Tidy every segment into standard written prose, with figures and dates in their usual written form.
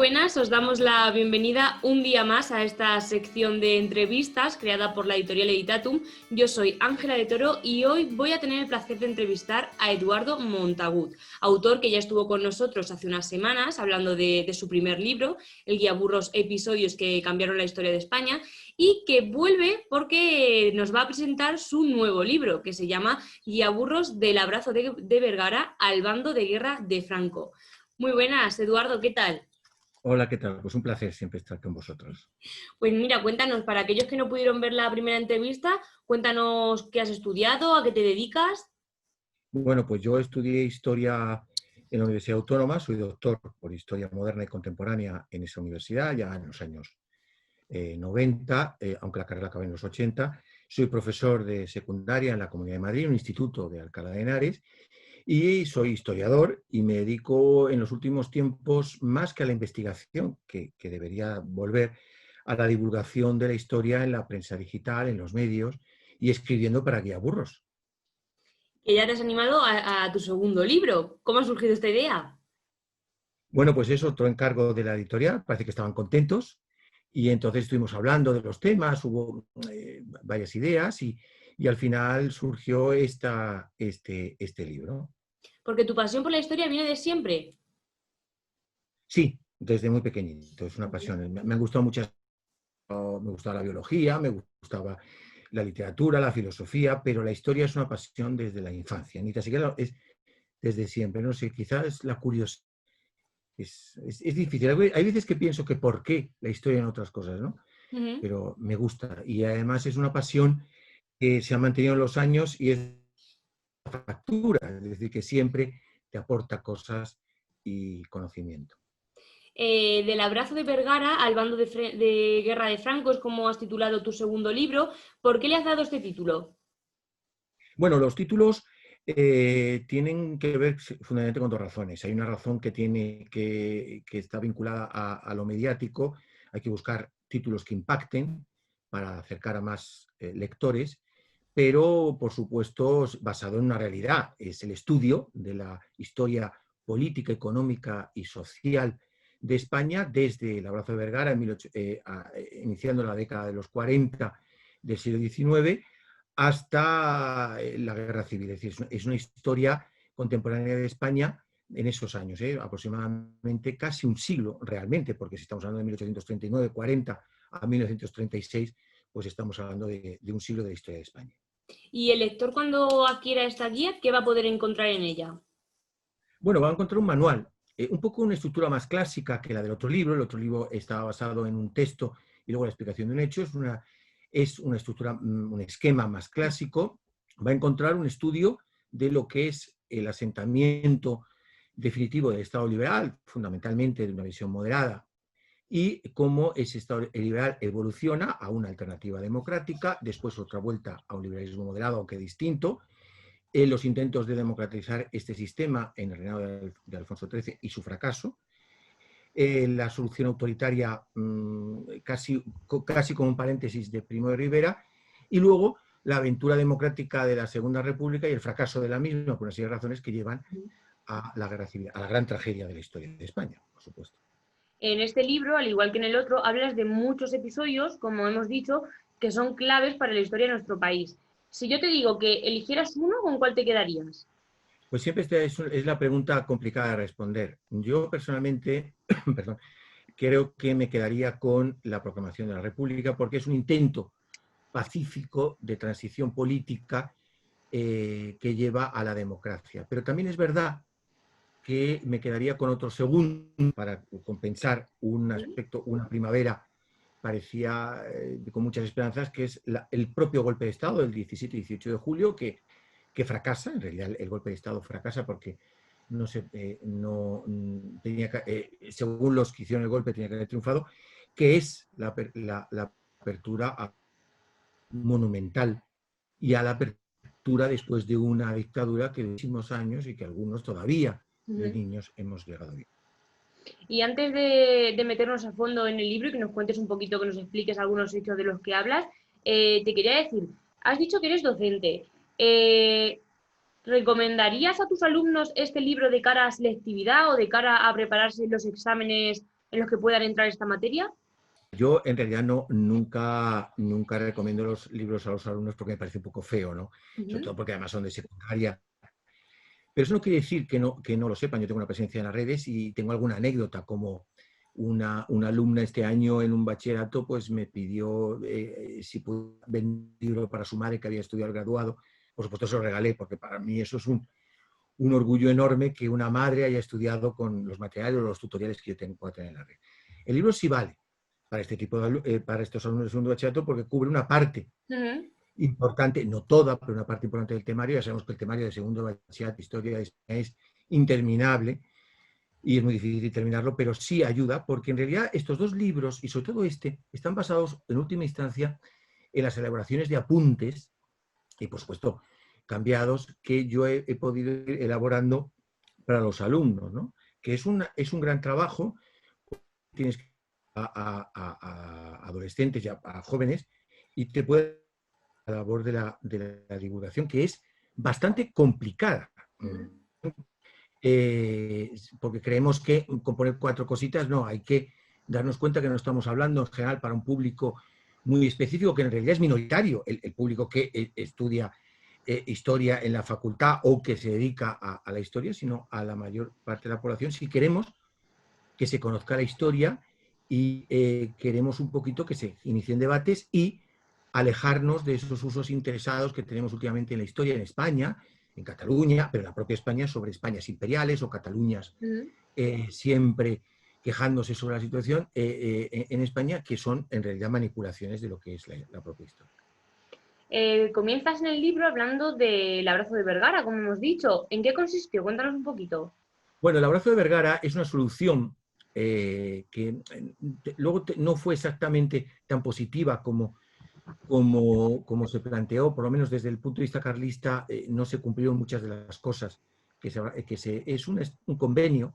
buenas, os damos la bienvenida un día más a esta sección de entrevistas creada por la editorial Editatum. Yo soy Ángela de Toro y hoy voy a tener el placer de entrevistar a Eduardo Montagut, autor que ya estuvo con nosotros hace unas semanas hablando de su primer libro, El Guiaburros, episodios que cambiaron la historia de España, y que vuelve porque nos va a presentar su nuevo libro, que se llama Guiaburros del abrazo de Vergara al bando de guerra de Franco. Muy buenas, Eduardo, ¿qué tal? Hola, ¿qué tal? Pues un placer siempre estar con vosotros. Pues mira, cuéntanos, para aquellos que no pudieron ver la primera entrevista, cuéntanos qué has estudiado, a qué te dedicas. Bueno, pues yo estudié Historia en la Universidad Autónoma, soy doctor por Historia Moderna y Contemporánea en esa universidad, ya en los años 90, aunque la carrera acabé en los 80. Soy profesor de secundaria en la Comunidad de Madrid, un instituto de Alcalá de Henares, y soy historiador y me dedico en los últimos tiempos más que a la investigación, que debería volver a la divulgación de la historia en la prensa digital, en los medios y escribiendo para Guiaburros. Que ya te has animado a tu segundo libro. ¿Cómo ha surgido esta idea? Bueno, pues es otro encargo de la editorial, parece que estaban contentos y entonces estuvimos hablando de los temas, hubo varias ideas y al final surgió este libro. Porque tu pasión por la historia viene de siempre. Sí, desde muy pequeñito, es una pasión. Me han gustado muchas, me gustaba la biología, me gustaba la literatura, la filosofía, pero la historia es una pasión desde la infancia, ni tan siquiera es desde siempre, no sé, quizás la curiosidad. Es difícil. Hay veces que pienso que por qué la historia en otras cosas, ¿no? Uh-huh. Pero me gusta y además es una pasión que se ha mantenido en los años y es factura, es decir, que siempre te aporta cosas y conocimiento. Del abrazo de Vergara al bando de guerra de Franco es como has titulado tu segundo libro. ¿Por qué le has dado este título? Bueno, los títulos tienen que ver fundamentalmente con dos razones. Hay una razón que está vinculada a lo mediático. Hay que buscar títulos que impacten para acercar a más lectores, pero por supuesto basado en una realidad. Es el estudio de la historia política, económica y social de España desde el abrazo de Vergara, iniciando la década de los 40 del siglo XIX, hasta la guerra civil. Es decir, es una historia contemporánea de España en esos años, aproximadamente casi un siglo realmente, porque si estamos hablando de 1839, 40 a 1936, pues estamos hablando de un siglo de la historia de España. Y el lector, cuando adquiera esta guía, ¿qué va a poder encontrar en ella? Bueno, va a encontrar un manual, un poco una estructura más clásica que la del otro libro. El otro libro estaba basado en un texto y luego la explicación de un hecho. Es una estructura, un esquema más clásico. Va a encontrar un estudio de lo que es el asentamiento definitivo del Estado liberal, fundamentalmente de una visión moderada, y cómo ese Estado liberal evoluciona a una alternativa democrática, después otra vuelta a un liberalismo moderado, aunque distinto, los intentos de democratizar este sistema en el reinado de Alfonso XIII y su fracaso, la solución autoritaria casi como un paréntesis de Primo de Rivera, y luego la aventura democrática de la Segunda República y el fracaso de la misma, por una serie de razones que llevan a la guerra civil, a la gran tragedia de la historia de España, por supuesto. En este libro, al igual que en el otro, hablas de muchos episodios, como hemos dicho, que son claves para la historia de nuestro país. Si yo te digo que eligieras uno, ¿con cuál te quedarías? Pues siempre es la pregunta complicada de responder. Yo personalmente, perdón, creo que me quedaría con la proclamación de la República porque es un intento pacífico de transición política que lleva a la democracia. Pero también es verdad que me quedaría con otro segundo para compensar un aspecto, una primavera parecía con muchas esperanzas, que es el propio golpe de Estado del 17 y 18 de julio, que fracasa. En realidad el golpe de Estado fracasa porque según los que hicieron el golpe tenía que haber triunfado, que es la apertura monumental y a la apertura después de una dictadura que de muchísimos años y que algunos todavía de niños hemos llegado a vivir. Y antes de meternos a fondo en el libro y que nos cuentes un poquito, que nos expliques algunos hechos de los que hablas, te quería decir, has dicho que eres docente. ¿Recomendarías a tus alumnos este libro de cara a selectividad o de cara a prepararse los exámenes en los que puedan entrar esta materia? Yo en realidad nunca recomiendo los libros a los alumnos porque me parece un poco feo, ¿no? Sobre todo porque además son de secundaria. Pero eso no quiere decir que no lo sepan. Yo tengo una presencia en las redes y tengo alguna anécdota, como una alumna este año en un bachillerato pues me pidió si pudo vender un libro para su madre que había estudiado el graduado. Por supuesto se lo regalé porque para mí eso es un orgullo enorme que una madre haya estudiado con los materiales o los tutoriales que yo pueda tener en la red. El libro sí vale para este tipo para estos alumnos de segundo bachillerato porque cubre una parte importante, no toda, pero una parte importante del temario. Ya sabemos que el temario de segundo bachillerato, historia es interminable y es muy difícil terminarlo, pero sí ayuda, porque en realidad estos dos libros, y sobre todo este, están basados en última instancia en las elaboraciones de apuntes, y por supuesto cambiados, que yo he podido ir elaborando para los alumnos, ¿no? Que es un gran trabajo. Tienes que a adolescentes y a jóvenes y te puede la labor de la divulgación, que es bastante complicada. Porque creemos que con poner 4 cositas, no, hay que darnos cuenta que no estamos hablando en general para un público muy específico, que en realidad es minoritario, el público que estudia historia en la facultad o que se dedica a la historia, sino a la mayor parte de la población, si queremos que se conozca la historia y queremos un poquito que se inicien debates y alejarnos de esos usos interesados que tenemos últimamente en la historia en España, en Cataluña, pero en la propia España, sobre Españas imperiales o Cataluñas siempre quejándose sobre la situación en España, que son en realidad manipulaciones de lo que es la propia historia. Comienzas en el libro hablando del abrazo de Vergara, como hemos dicho. ¿En qué consistió? Cuéntanos un poquito. Bueno, el abrazo de Vergara es una solución que luego no fue exactamente tan positiva como se planteó, por lo menos desde el punto de vista carlista, no se cumplieron muchas de las cosas. Es un convenio,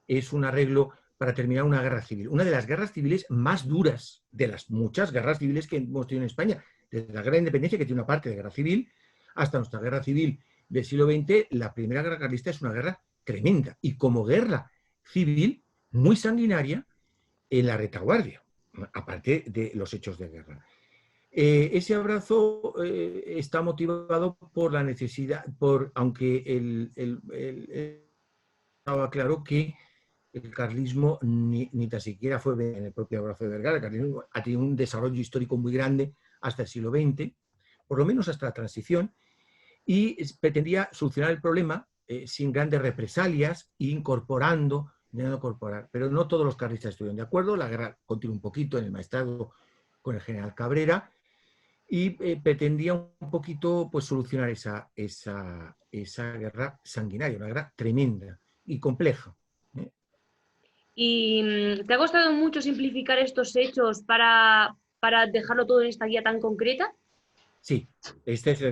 es un arreglo para terminar una guerra civil. Una de las guerras civiles más duras de las muchas guerras civiles que hemos tenido en España, desde la guerra de independencia, que tiene una parte de guerra civil, hasta nuestra guerra civil del siglo XX, la primera guerra carlista es una guerra tremenda. Y como guerra civil, muy sanguinaria en la retaguardia, aparte de los hechos de guerra. Ese abrazo está motivado por la necesidad, aunque estaba claro que el carlismo ni tan siquiera fue en el propio abrazo de Vergara. El carlismo ha tenido un desarrollo histórico muy grande hasta el siglo XX, por lo menos hasta la transición, y pretendía solucionar el problema sin grandes represalias e intentando incorporar. Pero no todos los carlistas estuvieron de acuerdo. La guerra continuó un poquito en el Maestrazgo con el general Cabrera, y pretendía un poquito pues, solucionar esa guerra sanguinaria, una guerra tremenda y compleja. ¿Y te ha costado mucho simplificar estos hechos para dejarlo todo en esta guía tan concreta? Sí, este es el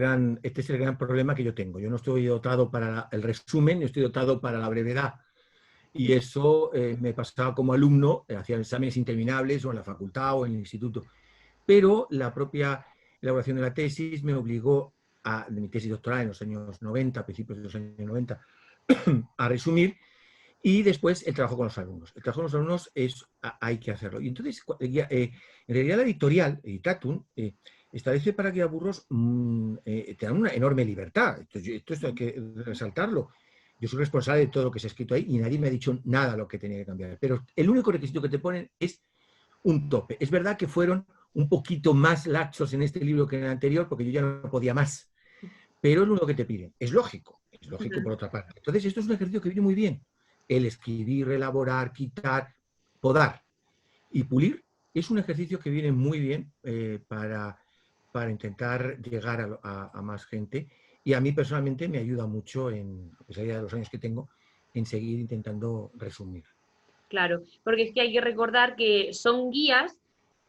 gran problema que yo tengo. Yo no estoy dotado para el resumen, estoy dotado para la brevedad. Y eso me pasaba como alumno, hacía exámenes interminables o en la facultad o en el instituto. Pero la propia elaboración de la tesis me obligó, de mi tesis doctoral en los años 90, principios de los años 90, a resumir, y después el trabajo con los alumnos. El trabajo con los alumnos hay que hacerlo. Y entonces, en realidad la editorial, Editatum, establece para que Burros te dan una enorme libertad. Esto hay que resaltarlo. Yo soy responsable de todo lo que se ha escrito ahí y nadie me ha dicho nada de lo que tenía que cambiar. Pero el único requisito que te ponen es un tope. Es verdad que fueron un poquito más laxos en este libro que en el anterior, porque yo ya no podía más. Pero es lo único que te piden. Es lógico por otra parte. Entonces, esto es un ejercicio que viene muy bien. El escribir, elaborar, quitar, podar y pulir es un ejercicio que viene muy bien para intentar llegar a más gente. Y a mí personalmente me ayuda mucho, a pesar de los años que tengo, en seguir intentando resumir. Claro, porque es que hay que recordar que son guías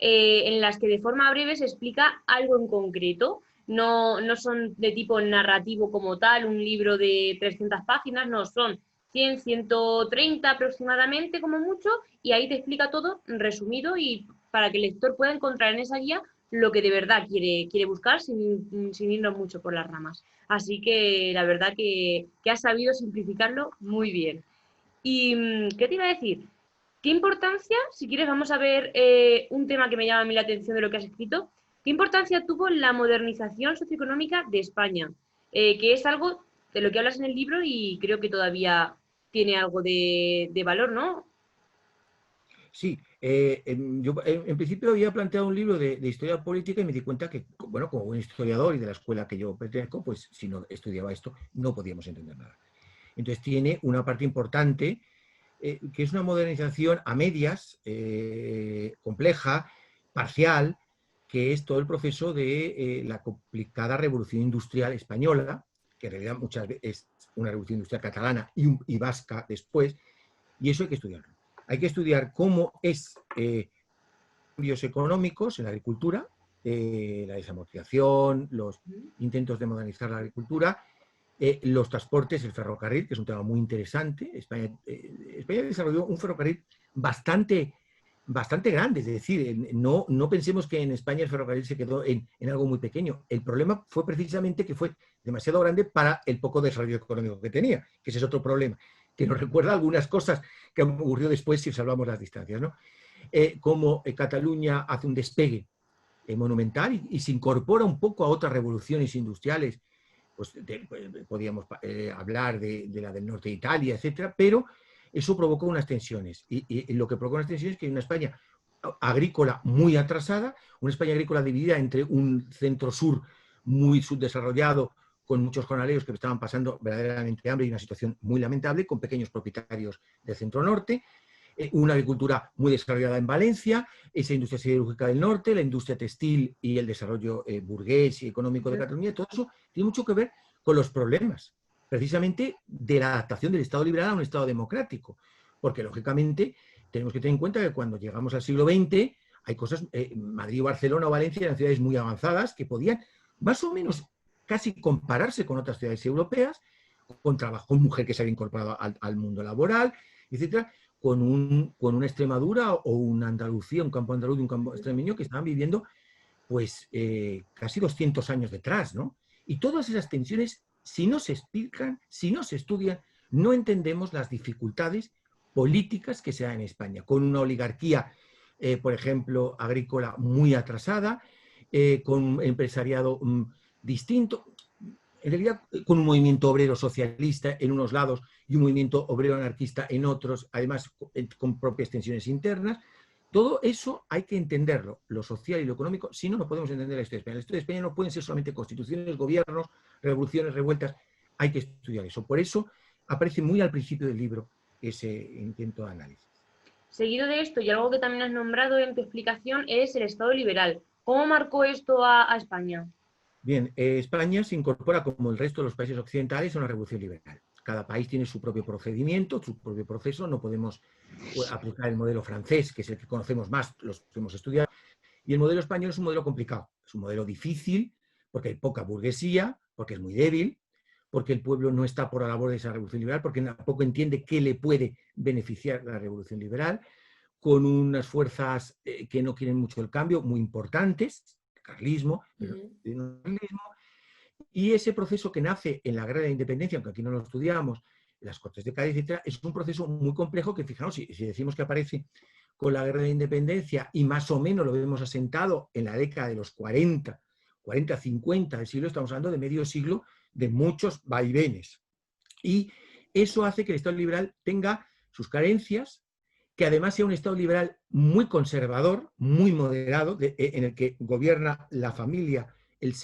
en las que de forma breve se explica algo en concreto. No son de tipo narrativo como tal, un libro de 300 páginas, no, son 100, 130 aproximadamente como mucho, y ahí te explica todo resumido y para que el lector pueda encontrar en esa guía lo que de verdad quiere buscar sin irnos mucho por las ramas. Así que la verdad que has sabido simplificarlo muy bien. ¿Y qué te iba a decir? ¿Qué importancia, si quieres, vamos a ver un tema que me llama a mí la atención de lo que has escrito, qué importancia tuvo la modernización socioeconómica de España? Que es algo de lo que hablas en el libro y creo que todavía tiene algo de valor, ¿no? Sí, yo en principio había planteado un libro de historia política y me di cuenta que, bueno, como buen historiador y de la escuela que yo pertenezco, pues si no estudiaba esto, no podíamos entender nada. Entonces tiene una parte importante, que es una modernización a medias, compleja, parcial, que es todo el proceso de la complicada revolución industrial española, que en realidad muchas veces es una revolución industrial catalana y vasca después, y eso hay que estudiarlo. Hay que estudiar cómo es cambios económicos en la agricultura, la desamortización, los intentos de modernizar la agricultura, los transportes, el ferrocarril, que es un tema muy interesante. España desarrolló un ferrocarril bastante grande, es decir, no pensemos que en España el ferrocarril se quedó en algo muy pequeño. El problema fue precisamente que fue demasiado grande para el poco desarrollo económico que tenía, que ese es otro problema, que nos recuerda algunas cosas que ocurrió después si salvamos las distancias, ¿no? Como Cataluña hace un despegue monumental y se incorpora un poco a otras revoluciones industriales, pues podríamos hablar de la del norte de Italia, etcétera, pero eso provocó unas tensiones. Y lo que provocó unas tensiones es que hay una España agrícola muy atrasada, una España agrícola dividida entre un centro-sur muy subdesarrollado, con muchos jornaleros que estaban pasando verdaderamente hambre y una situación muy lamentable, con pequeños propietarios del centro-norte, una agricultura muy desarrollada en Valencia, esa industria siderúrgica del norte, la industria textil y el desarrollo burgués y económico de Cataluña, todo eso tiene mucho que ver con los problemas, precisamente de la adaptación del Estado liberal a un Estado democrático, porque lógicamente tenemos que tener en cuenta que cuando llegamos al siglo XX hay cosas, Madrid, Barcelona o Valencia eran ciudades muy avanzadas que podían más o menos casi compararse con otras ciudades europeas, con trabajo, con mujer que se había incorporado al mundo laboral, etcétera, con una Extremadura o una Andalucía, un campo andaluz y un campo extremeño que estaban viviendo pues casi 200 años detrás, ¿no? Y todas esas tensiones, si no se explican, si no se estudian, no entendemos las dificultades políticas que se dan en España, con una oligarquía, por ejemplo, agrícola muy atrasada, con un empresariado distinto, en realidad con un movimiento obrero socialista en unos lados y un movimiento obrero anarquista en otros, además con propias tensiones internas. Todo eso hay que entenderlo, lo social y lo económico, si no, no podemos entender la historia de España. La historia de España no pueden ser solamente constituciones, gobiernos, revoluciones, revueltas, hay que estudiar eso. Por eso aparece muy al principio del libro ese intento de análisis. Seguido de esto, y algo que también has nombrado en tu explicación, es el Estado liberal. ¿Cómo marcó esto a España? Bien, España se incorpora, como el resto de los países occidentales, a una revolución liberal. Cada país tiene su propio procedimiento, su propio proceso. No podemos aplicar el modelo francés, que es el que conocemos más, los que hemos estudiado. Y el modelo español es un modelo complicado, es un modelo difícil, porque hay poca burguesía, porque es muy débil, porque el pueblo no está por la labor de esa revolución liberal, porque tampoco entiende qué le puede beneficiar la revolución liberal, con unas fuerzas que no quieren mucho el cambio, muy importantes, el carlismo, pero el carlismo, y ese proceso que nace en la guerra de la independencia, aunque aquí no lo estudiamos, las Cortes de Cádiz, etc., es un proceso muy complejo que, fijaos, si decimos que aparece con la guerra de la independencia y más o menos lo vemos asentado en la década de los 40, 50 del siglo, estamos hablando de medio siglo de muchos vaivenes. Y eso hace que el Estado liberal tenga sus carencias, que además sea un Estado liberal muy conservador, muy moderado, en el que gobierna la familia, el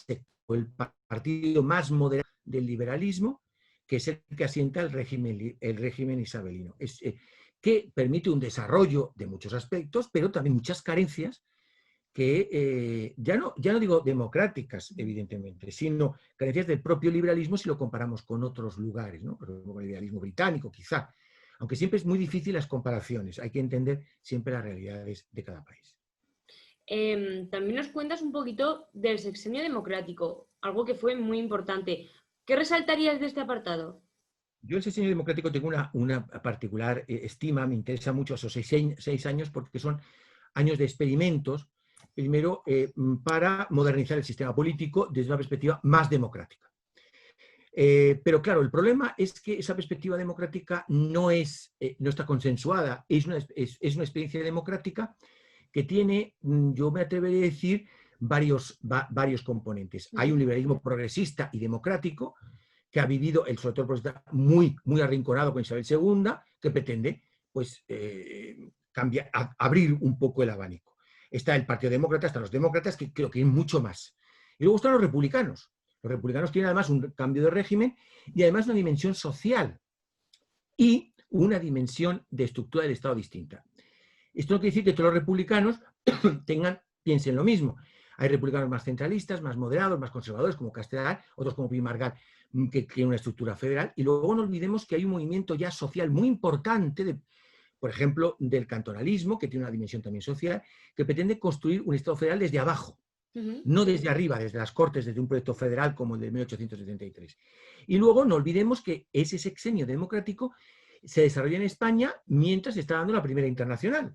partido más moderado del liberalismo, que es el que asienta el régimen isabelino. Que permite un desarrollo de muchos aspectos, pero también muchas carencias que ya no digo democráticas, evidentemente, sino carencias del propio liberalismo si lo comparamos con otros lugares, ¿no? Pero con el liberalismo británico, quizá. Aunque siempre es muy difícil las comparaciones, hay que entender siempre las realidades de cada país. También nos cuentas un poquito del sexenio democrático, algo que fue muy importante. ¿Qué resaltarías de este apartado? Yo el sexenio democrático tengo una particular estima, me interesa mucho esos 6 años porque son años de experimentos, primero para modernizar el sistema político desde una perspectiva más democrática. Pero claro, el problema es que esa perspectiva democrática no está consensuada. Es una experiencia democrática que tiene, yo me atrevería a decir, varios componentes. Hay un liberalismo progresista y democrático que ha vivido, sobre todo el progresista, muy, muy arrinconado con Isabel II, que pretende pues, abrir un poco el abanico. Está el Partido Demócrata, están los demócratas, que creo que es mucho más. Y luego están los republicanos. Los republicanos tienen además un cambio de régimen y además una dimensión social y una dimensión de estructura del Estado distinta. Esto no quiere decir que todos los republicanos piensen lo mismo. Hay republicanos más centralistas, más moderados, más conservadores, como Castellar, otros como Pi Margall, que tienen una estructura federal. Y luego no olvidemos que hay un movimiento ya social muy importante, por ejemplo, del cantonalismo, que tiene una dimensión también social, que pretende construir un Estado federal desde abajo, no desde arriba, desde las Cortes, desde un proyecto federal como el de 1873. Y luego no olvidemos que ese sexenio democrático se desarrolla en España mientras se está dando la Primera Internacional,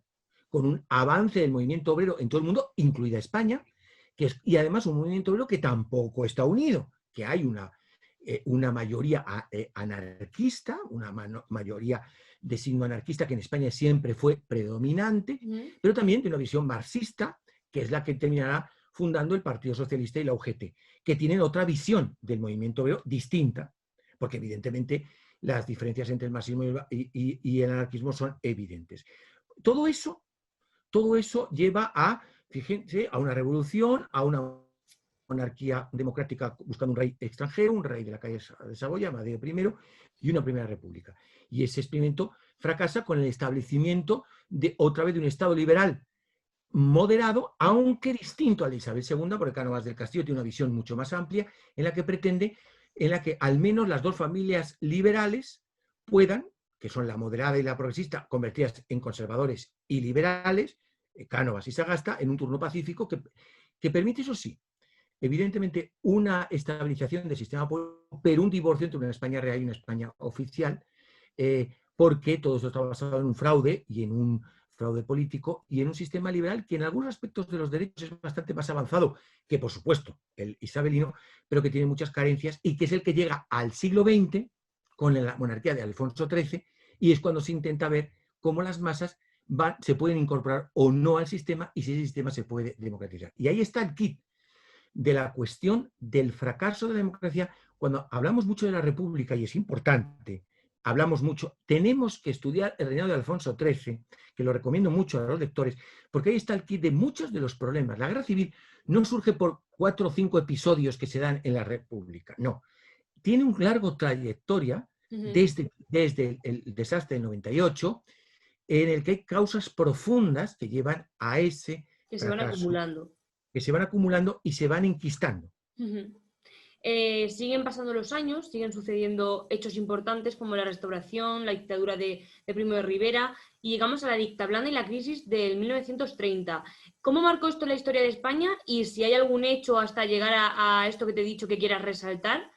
con un avance del movimiento obrero en todo el mundo, incluida España, y además un movimiento obrero que tampoco está unido, que hay una mayoría anarquista, una mayoría de signo anarquista que en España siempre fue predominante, pero también de una visión marxista, que es la que terminará fundando el Partido Socialista y la UGT, que tienen otra visión del movimiento obrero distinta, porque evidentemente las diferencias entre el marxismo y el anarquismo son evidentes. Todo eso lleva a, fíjense, a una revolución, a una monarquía democrática buscando un rey extranjero, un rey de la calle de Saboya, Madrid I, y una primera república. Y ese experimento fracasa con el establecimiento otra vez de un Estado liberal moderado, aunque distinto al de Isabel II, porque Cánovas del Castillo tiene una visión mucho más amplia, en la que al menos las dos familias liberales puedan, que son la moderada y la progresista, convertidas en conservadores y liberales, Cánovas y Sagasta, en un turno pacífico que permite, eso sí, evidentemente una estabilización del sistema político, pero un divorcio entre una España real y una España oficial, porque todo esto está basado en un fraude y en un fraude político y en un sistema liberal que en algunos aspectos de los derechos es bastante más avanzado que, por supuesto, el isabelino, pero que tiene muchas carencias y que es el que llega al siglo XX con la monarquía de Alfonso XIII, y es cuando se intenta ver cómo las masas se pueden incorporar o no al sistema y si ese sistema se puede democratizar. Y ahí está el kit de la cuestión del fracaso de la democracia. Cuando hablamos mucho de la República, y es importante, hablamos mucho, tenemos que estudiar el reinado de Alfonso XIII, que lo recomiendo mucho a los lectores, porque ahí está el kit de muchos de los problemas. La guerra civil no surge por 4 o 5 episodios que se dan en la República, no. Tiene una larga trayectoria desde el desastre del 98, en el que hay causas profundas que llevan a ese que se van acumulando. Que se van acumulando y se van enquistando. Siguen pasando los años, siguen sucediendo hechos importantes como la restauración, la dictadura de Primo de Rivera, y llegamos a la dicta blanda y la crisis del 1930. ¿Cómo marcó esto la historia de España? Y si hay algún hecho hasta llegar a esto que te he dicho que quieras resaltar.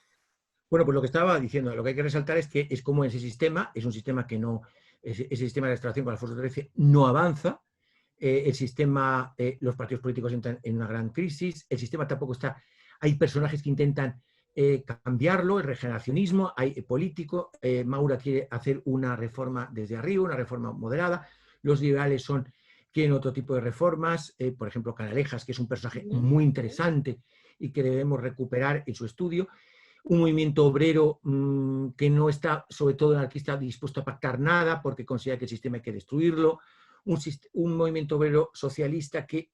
Bueno, pues lo que estaba diciendo, lo que hay que resaltar es que es como ese sistema, es un sistema que no, ese sistema de restauración con Alfonso XIII no avanza. El sistema, los partidos políticos entran en una gran crisis, el sistema tampoco está, hay personajes que intentan cambiarlo, el regeneracionismo, hay político, Maura quiere hacer una reforma desde arriba, una reforma moderada, los liberales quieren otro tipo de reformas, por ejemplo Canalejas, que es un personaje muy interesante y que debemos recuperar en su estudio, un movimiento obrero que no está, sobre todo anarquista, dispuesto a pactar nada porque considera que el sistema hay que destruirlo, un movimiento obrero socialista que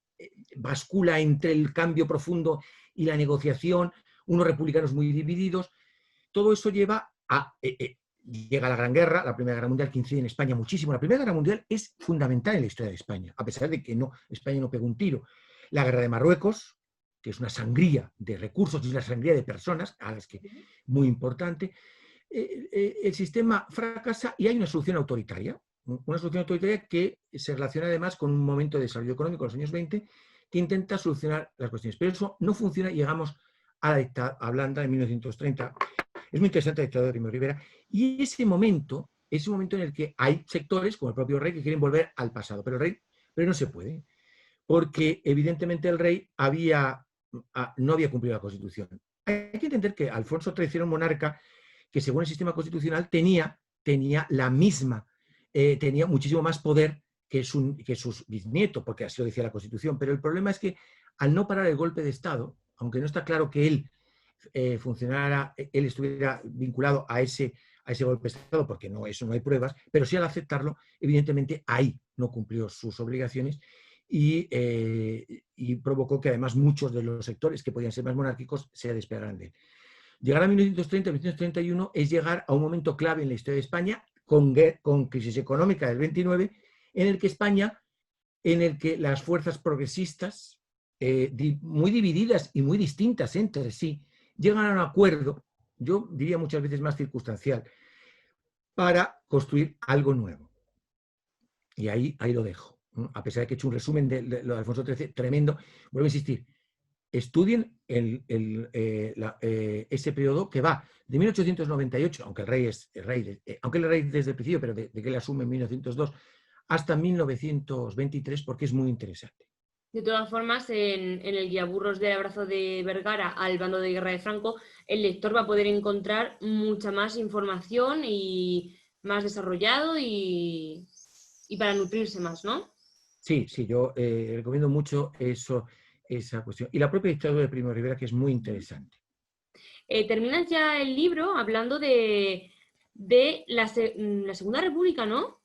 bascula entre el cambio profundo y la negociación, unos republicanos muy divididos. Todo eso lleva llega la Gran Guerra, la Primera Guerra Mundial, que incide en España muchísimo. La Primera Guerra Mundial es fundamental en la historia de España, a pesar de que España no pegó un tiro. La Guerra de Marruecos, que es una sangría de recursos y una sangría de personas, a las que muy importante. El sistema fracasa y hay una solución autoritaria. Una solución autoritaria que se relaciona además con un momento de desarrollo económico en los años 20 que intenta solucionar las cuestiones. Pero eso no funciona y llegamos a la dictadura blanda de 1930. Es muy interesante la dictadura de Primo de Rivera. Y ese momento en el que hay sectores, como el propio rey, que quieren volver al pasado. Pero no se puede. Porque evidentemente el rey no había cumplido la Constitución. hay que entender que Alfonso XIII era un monarca que, según el sistema constitucional, tenía tenía muchísimo más poder que sus bisnietos, porque así lo decía la Constitución. Pero el problema es que, al no parar el golpe de Estado, aunque no está claro que él él estuviera vinculado a ese golpe de Estado, porque eso no hay pruebas, pero sí al aceptarlo, evidentemente ahí no cumplió sus obligaciones y provocó que además muchos de los sectores que podían ser más monárquicos se despegaran de él. Llegar a 1930-1931 es llegar a un momento clave en la historia de España, con crisis económica del 29, en el que las fuerzas progresistas, muy divididas y muy distintas entre sí, llegan a un acuerdo, yo diría muchas veces más circunstancial, para construir algo nuevo. Y ahí lo dejo. A pesar de que he hecho un resumen de lo de Alfonso XIII tremendo, vuelvo a insistir, estudien ese periodo que va de 1898, aunque el rey es el rey, aunque el rey desde el principio, pero de que él asume en 1902, hasta 1923, porque es muy interesante. De todas formas, en el guiaburros del abrazo de Vergara al bando de guerra de Franco, el lector va a poder encontrar mucha más información y más desarrollado y para nutrirse más, ¿no? Sí, yo recomiendo mucho esa cuestión. Y la propia historia de Primo de Rivera, que es muy interesante. Terminas ya el libro hablando de la Segunda República, ¿no?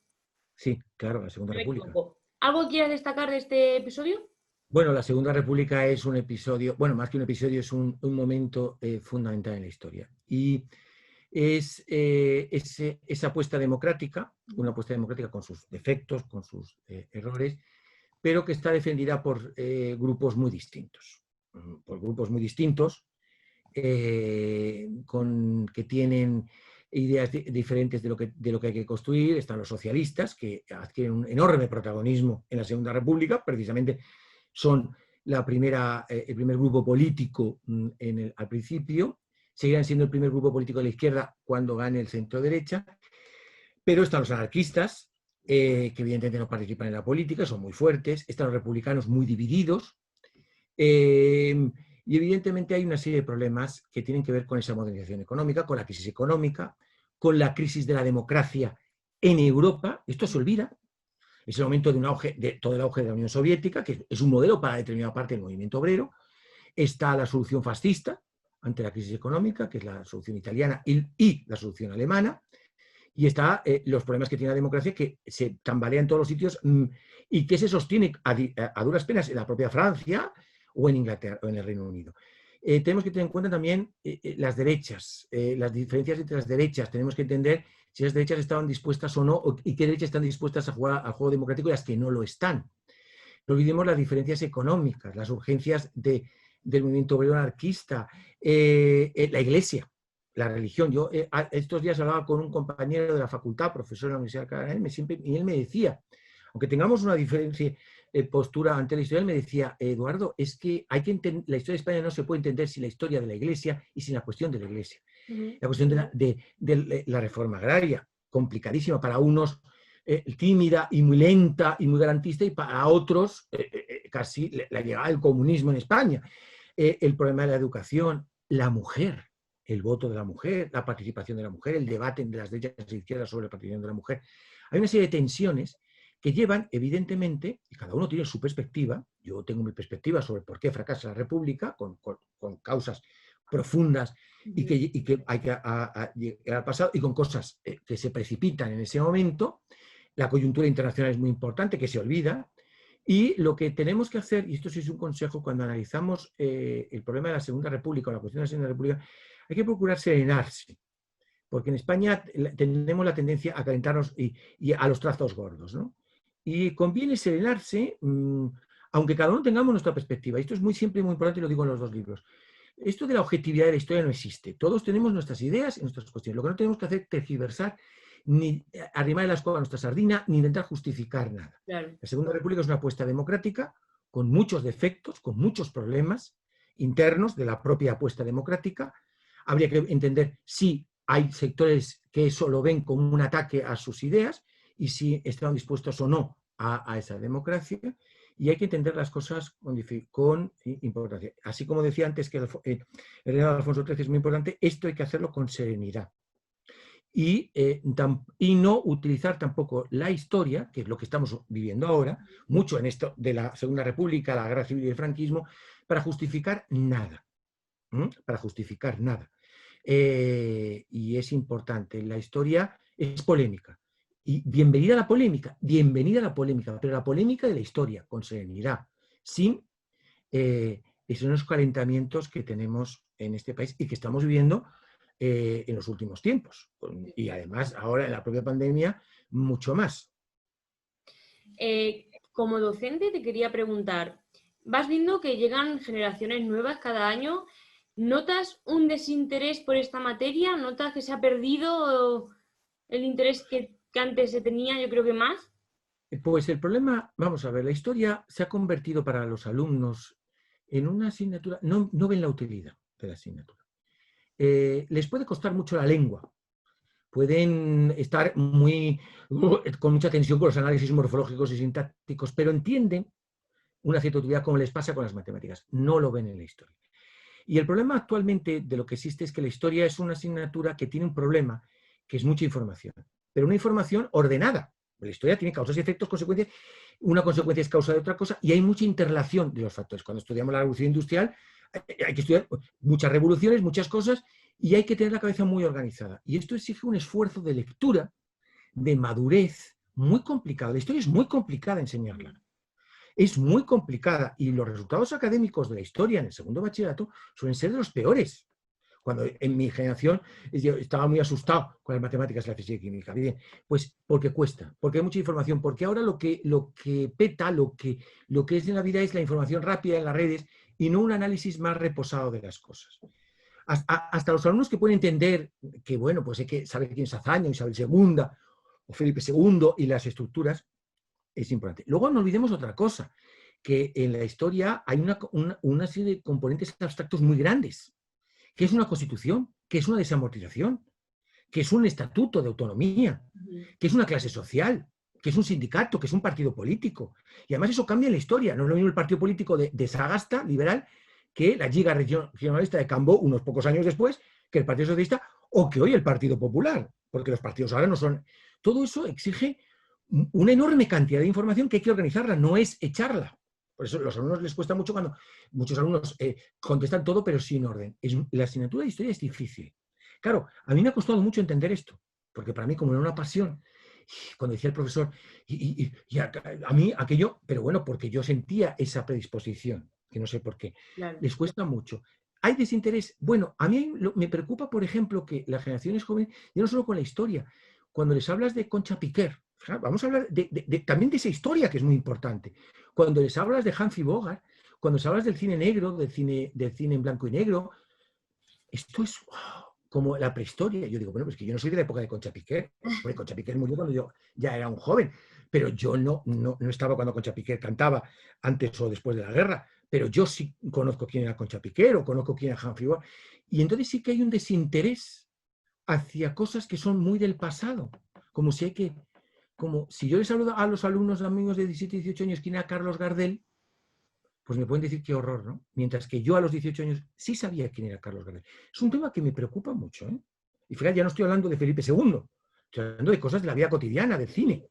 Sí, claro, la Segunda República. ¿Algo quieras destacar de este episodio? Bueno, la Segunda República es un episodio, bueno, más que un episodio, es un momento fundamental en la historia. Y es esa apuesta democrática, una apuesta democrática con sus defectos, con sus errores, pero que está defendida por grupos muy distintos. Que tienen ideas diferentes de lo que hay que construir. Están los socialistas, que adquieren un enorme protagonismo en la Segunda República, precisamente son el primer grupo político al principio, seguirán siendo el primer grupo político de la izquierda cuando gane el centro-derecha, pero están los anarquistas, que evidentemente no participan en la política, son muy fuertes, están los republicanos muy divididos, y evidentemente hay una serie de problemas que tienen que ver con esa modernización económica, con la crisis económica, con la crisis de la democracia en Europa. Esto se olvida. Es el momento de todo el auge de la Unión Soviética, que es un modelo para determinada parte del movimiento obrero. Está la solución fascista ante la crisis económica, que es la solución italiana y la solución alemana. Y está los problemas que tiene la democracia, que se tambalea en todos los sitios y que se sostiene a duras penas en la propia Francia o en Inglaterra o en el Reino Unido. Tenemos que tener en cuenta también las derechas, las diferencias entre las derechas. Tenemos que entender si las derechas estaban dispuestas o no, y qué derechas están dispuestas a jugar al juego democrático y las que no lo están. No olvidemos las diferencias económicas, las urgencias del movimiento obrero anarquista, la Iglesia, la religión. Yo estos días hablaba con un compañero de la facultad, profesor de la Universidad de Canadá, y él me decía, aunque tengamos una diferencia postura ante la historia, él me decía, Eduardo, es que la historia de España no se puede entender sin la historia de la Iglesia y sin la cuestión de la Iglesia. La cuestión de la reforma agraria, complicadísima para unos, tímida y muy lenta y muy garantista, y para otros casi la llegada del comunismo en España. El problema de la educación, la mujer, el voto de la mujer, la participación de la mujer, el debate de las derechas e izquierdas sobre la participación de la mujer. Hay una serie de tensiones que llevan, evidentemente, y cada uno tiene su perspectiva. Yo tengo mi perspectiva sobre por qué fracasa la República, con causas profundas y que hay que llegar al pasado, y con cosas que se precipitan en ese momento. La coyuntura internacional es muy importante, que se olvida. Y lo que tenemos que hacer, y esto sí es un consejo, cuando analizamos el problema de la Segunda República o la cuestión de la Segunda República, hay que procurar serenarse. Porque en España tenemos la tendencia a calentarnos y a los trazos gordos, ¿no? Y conviene serenarse, aunque cada uno tengamos nuestra perspectiva. Esto es siempre muy importante, y lo digo en los dos libros. Esto de la objetividad de la historia no existe. Todos tenemos nuestras ideas y nuestras cuestiones. Lo que no tenemos que hacer es tergiversar, ni arrimar la escoba a nuestra sardina, ni intentar justificar nada. Claro. La Segunda República es una apuesta democrática con muchos defectos, con muchos problemas internos de la propia apuesta democrática. Habría que entender si hay sectores que eso lo ven como un ataque a sus ideas y si están dispuestos o no a esa democracia. y hay que entender las cosas con importancia. Así como decía antes que el reinado de Alfonso XIII es muy importante, esto hay que hacerlo con serenidad. Y no utilizar tampoco la historia, que es lo que estamos viviendo ahora, mucho en esto de la Segunda República, la Guerra Civil y el franquismo, para justificar nada. Para justificar nada. Y es importante, la historia es polémica. Y bienvenida a la polémica, pero la polémica de la historia, con serenidad, sin esos calentamientos que tenemos en este país y que estamos viviendo en los últimos tiempos. Y además, ahora en la propia pandemia, mucho más. Como docente te quería preguntar, vas viendo que llegan generaciones nuevas cada año. ¿Notas un desinterés por esta materia? ¿Notas que se ha perdido el interés que antes se tenía, yo creo que más? Pues el problema, vamos a ver, la historia se ha convertido para los alumnos en una asignatura, no ven la utilidad de la asignatura. Les puede costar mucho la lengua, pueden estar con mucha tensión con los análisis morfológicos y sintácticos, pero entienden una cierta utilidad como les pasa con las matemáticas, no lo ven en la historia. Y el problema actualmente de lo que existe es que la historia es una asignatura que tiene un problema, que es mucha información, pero una información ordenada. La historia tiene causas y efectos, consecuencias, una consecuencia es causa de otra cosa, y hay mucha interrelación de los factores. Cuando estudiamos la revolución industrial, hay que estudiar muchas revoluciones, muchas cosas, y hay que tener la cabeza muy organizada. Y esto exige un esfuerzo de lectura, de madurez, muy complicado. La historia es muy complicada enseñarla. Es muy complicada y los resultados académicos de la historia en el segundo bachillerato suelen ser de los peores. Cuando en mi generación yo estaba muy asustado con las matemáticas, la física y química. Bien, pues porque cuesta, porque hay mucha información, porque ahora lo que peta, lo que es en la vida es la información rápida en las redes y no un análisis más reposado de las cosas. Hasta los alumnos que pueden entender que, bueno, pues hay que saber quién es Azaña, Isabel II o Felipe II y las estructuras, es importante. Luego no olvidemos otra cosa, que en la historia hay una serie de componentes abstractos muy grandes, que es una constitución, que es una desamortización, que es un estatuto de autonomía, que es una clase social, que es un sindicato, que es un partido político. Y además eso cambia en la historia. No es lo mismo el partido político de Sagasta, liberal, que la Lliga Regionalista de Cambó unos pocos años después, que el Partido Socialista, o que hoy el Partido Popular, porque los partidos ahora no son... Todo eso exige una enorme cantidad de información que hay que organizarla, no es echarla. Por eso a los alumnos les cuesta mucho cuando muchos alumnos contestan todo, pero sin orden. La asignatura de historia es difícil. Claro, a mí me ha costado mucho entender esto, porque para mí, como era una pasión, cuando decía el profesor, a mí aquello, pero bueno, porque yo sentía esa predisposición, que no sé por qué, claro. Les cuesta mucho. ¿Hay desinterés? Bueno, a mí me preocupa, por ejemplo, que las generaciones jóvenes, ya no solo con la historia, cuando les hablas de Concha Piquer, vamos a hablar también de esa historia que es muy importante. Cuando les hablas de Humphrey Bogart, cuando les hablas del cine negro, del cine en blanco y negro, esto es como la prehistoria. Yo digo, bueno, pues que yo no soy de la época de Concha Piquer. Porque Concha Piquer murió cuando yo ya era un joven, pero yo no estaba cuando Concha Piquer cantaba antes o después de la guerra, pero yo sí conozco quién era Concha Piquer o conozco quién era Humphrey Bogart. Y entonces sí que hay un desinterés hacia cosas que son muy del pasado, como si yo les hablo a los alumnos amigos de 17 y 18 años quién era Carlos Gardel, pues me pueden decir qué horror, ¿no? Mientras que yo a los 18 años sí sabía quién era Carlos Gardel. Es un tema que me preocupa mucho, ¿eh? Y fíjate, ya no estoy hablando de Felipe II, estoy hablando de cosas de la vida cotidiana, del cine.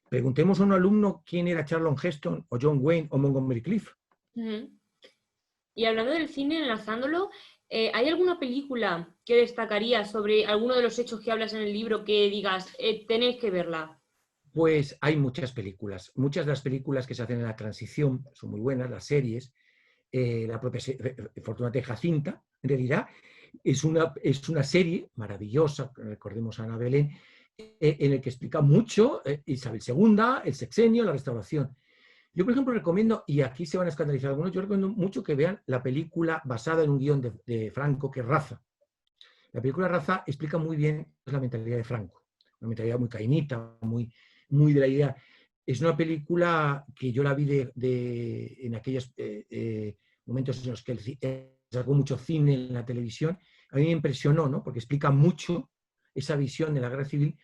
Preguntemos a un alumno quién era Charlton Heston, o John Wayne, o Montgomery Clift. Y hablando del cine, enlazándolo, ¿hay alguna película que destacarías sobre alguno de los hechos que hablas en el libro que digas, tenéis que verla? Pues hay muchas películas. Muchas de las películas que se hacen en la transición son muy buenas, las series. La propia Fortunata y Jacinta, en realidad, es una serie maravillosa, recordemos a Ana Belén, en el que explica mucho Isabel II, el sexenio, la restauración. Yo, por ejemplo, recomiendo, y aquí se van a escandalizar algunos, yo recomiendo mucho que vean la película basada en un guión de Franco, que es Raza. La película Raza explica muy bien la mentalidad de Franco, una mentalidad muy cainita, muy de la idea. Es una película que yo la vi en aquellos momentos en los que él sacó mucho cine en la televisión. A mí me impresionó, ¿no? Porque explica mucho esa visión de la guerra civil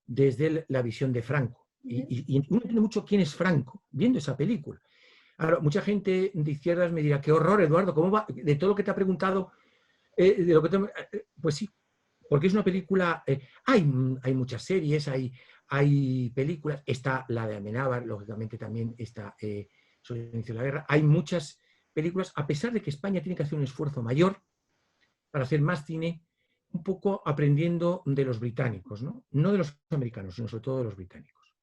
desde la visión de Franco. Y uno entiende mucho quién es Franco, viendo esa película. Ahora, mucha gente de izquierdas me dirá, qué horror, Eduardo, ¿cómo va? De todo lo que te ha preguntado, de lo que pues sí, porque es una película, hay muchas series, hay películas, está la de Amenábar, lógicamente también está sobre el inicio de la guerra, hay muchas películas, a pesar de que España tiene que hacer un esfuerzo mayor para hacer más cine, un poco aprendiendo de los británicos, ¿no? No de los americanos, sino sobre todo de los británicos.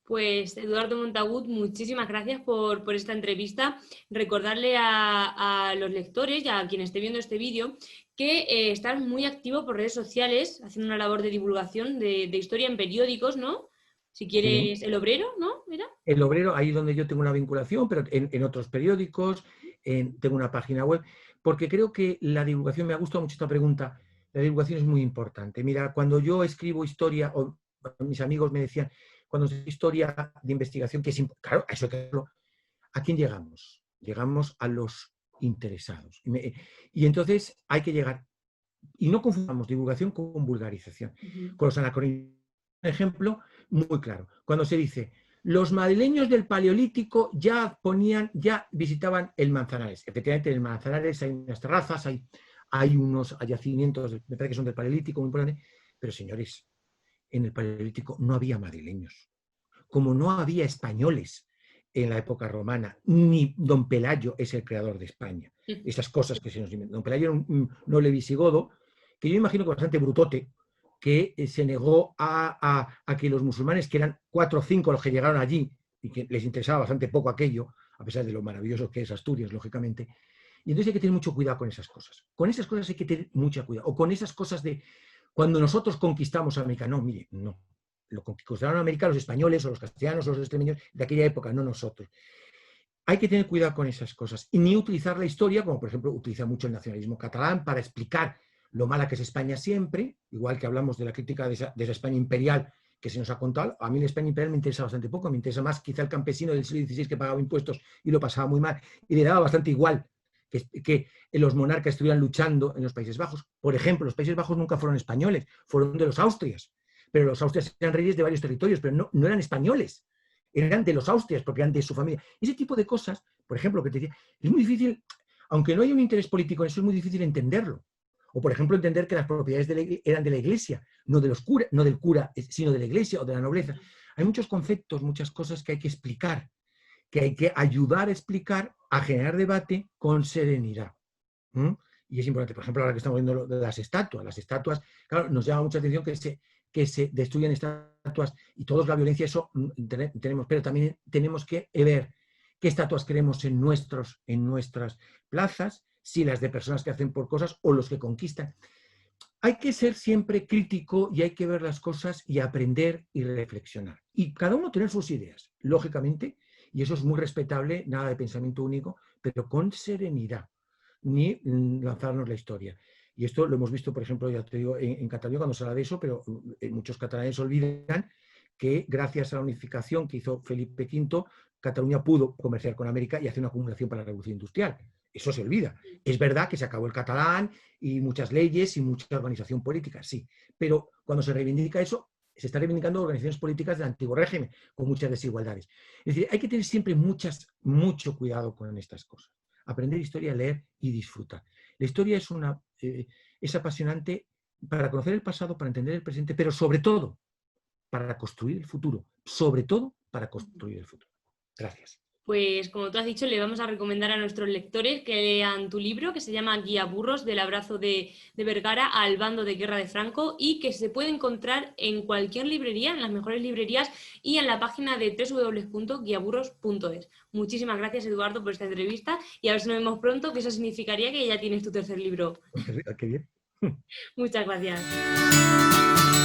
Pues Eduardo Montagut, muchísimas gracias por esta entrevista. Recordarle a los lectores y a quien esté viendo este vídeo que estás muy activo por redes sociales, haciendo una labor de divulgación de historia en periódicos, ¿no? Si quieres, Sí. El Obrero, ¿no? ¿Era? El Obrero, ahí donde yo tengo una vinculación, pero en otros periódicos, tengo una página web, porque creo que la divulgación, me ha gustado mucho esta pregunta, la divulgación es muy importante. Mira, cuando yo escribo historia, o mis amigos me decían, cuando escribo historia de investigación, que es claro, a eso hay que hacerlo, ¿a quién llegamos? Llegamos a los interesados. Y entonces hay que llegar, y no confundamos divulgación con vulgarización, con los anacronismos. Un ejemplo muy claro, cuando se dice, los madrileños del Paleolítico ya visitaban el Manzanares. Efectivamente, en el Manzanares hay unas terrazas, hay unos yacimientos, me parece que son del Paleolítico, muy importante, pero señores, en el Paleolítico no había madrileños, como no había españoles en la época romana, ni don Pelayo es el creador de España. Esas cosas que se nos inventan. Don Pelayo era un noble visigodo, que yo imagino que bastante brutote, que se negó a que los musulmanes, que eran 4 o 5 los que llegaron allí, y que les interesaba bastante poco aquello, a pesar de lo maravilloso que es Asturias, lógicamente. Y entonces hay que tener mucho cuidado con esas cosas. Con esas cosas hay que tener mucho cuidado. O con esas cosas de cuando nosotros conquistamos América. No, mire, no. Lo conquistaron América los españoles o los castellanos o los extremeños de aquella época, no nosotros. Hay que tener cuidado con esas cosas y ni utilizar la historia, como por ejemplo utiliza mucho el nacionalismo catalán, para explicar lo mala que es España siempre, igual que hablamos de la crítica de esa España imperial que se nos ha contado. A mí la España imperial me interesa bastante poco, me interesa más quizá el campesino del siglo XVI que pagaba impuestos y lo pasaba muy mal y le daba bastante igual que los monarcas estuvieran luchando en los Países Bajos. Por ejemplo, los Países Bajos nunca fueron españoles, fueron de los Austrias, pero los Austrias eran reyes de varios territorios, pero no eran españoles, eran de los Austrias porque eran de su familia. Ese tipo de cosas, por ejemplo, que te decía, es muy difícil, aunque no haya un interés político en eso, es muy difícil entenderlo. O, por ejemplo, entender que las propiedades eran de la Iglesia, no del cura, sino de la Iglesia o de la nobleza. Hay muchos conceptos, muchas cosas que hay que explicar, que hay que ayudar a explicar, a generar debate con serenidad. Y es importante, por ejemplo, ahora que estamos viendo las estatuas, claro, nos llama mucha atención que se destruyan estatuas y todos la violencia, eso tenemos, pero también tenemos que ver qué estatuas queremos en nuestras plazas, si las de personas que hacen por cosas o los que conquistan. Hay que ser siempre crítico y hay que ver las cosas y aprender y reflexionar. Y cada uno tener sus ideas, lógicamente, y eso es muy respetable, nada de pensamiento único, pero con serenidad, ni lanzarnos la historia. Y esto lo hemos visto, por ejemplo, ya te digo, en Cataluña cuando se habla de eso, pero muchos catalanes olvidan que gracias a la unificación que hizo Felipe V, Cataluña pudo comerciar con América y hacer una acumulación para la revolución industrial. Eso se olvida. Es verdad que se acabó el catalán y muchas leyes y mucha organización política, sí. Pero cuando se reivindica eso, se están reivindicando organizaciones políticas del antiguo régimen, con muchas desigualdades. Es decir, hay que tener siempre mucho cuidado con estas cosas. Aprender historia, leer y disfrutar. La historia es apasionante para conocer el pasado, para entender el presente, pero sobre todo para construir el futuro. Sobre todo para construir el futuro. Gracias. Pues como tú has dicho, le vamos a recomendar a nuestros lectores que lean tu libro, que se llama Guía Burros, del abrazo de Vergara al bando de guerra de Franco, y que se puede encontrar en cualquier librería, en las mejores librerías y en la página de www.guiaburros.es. Muchísimas gracias, Eduardo, por esta entrevista y a ver si nos vemos pronto, que eso significaría que ya tienes tu tercer libro. Qué bien. Muchas gracias.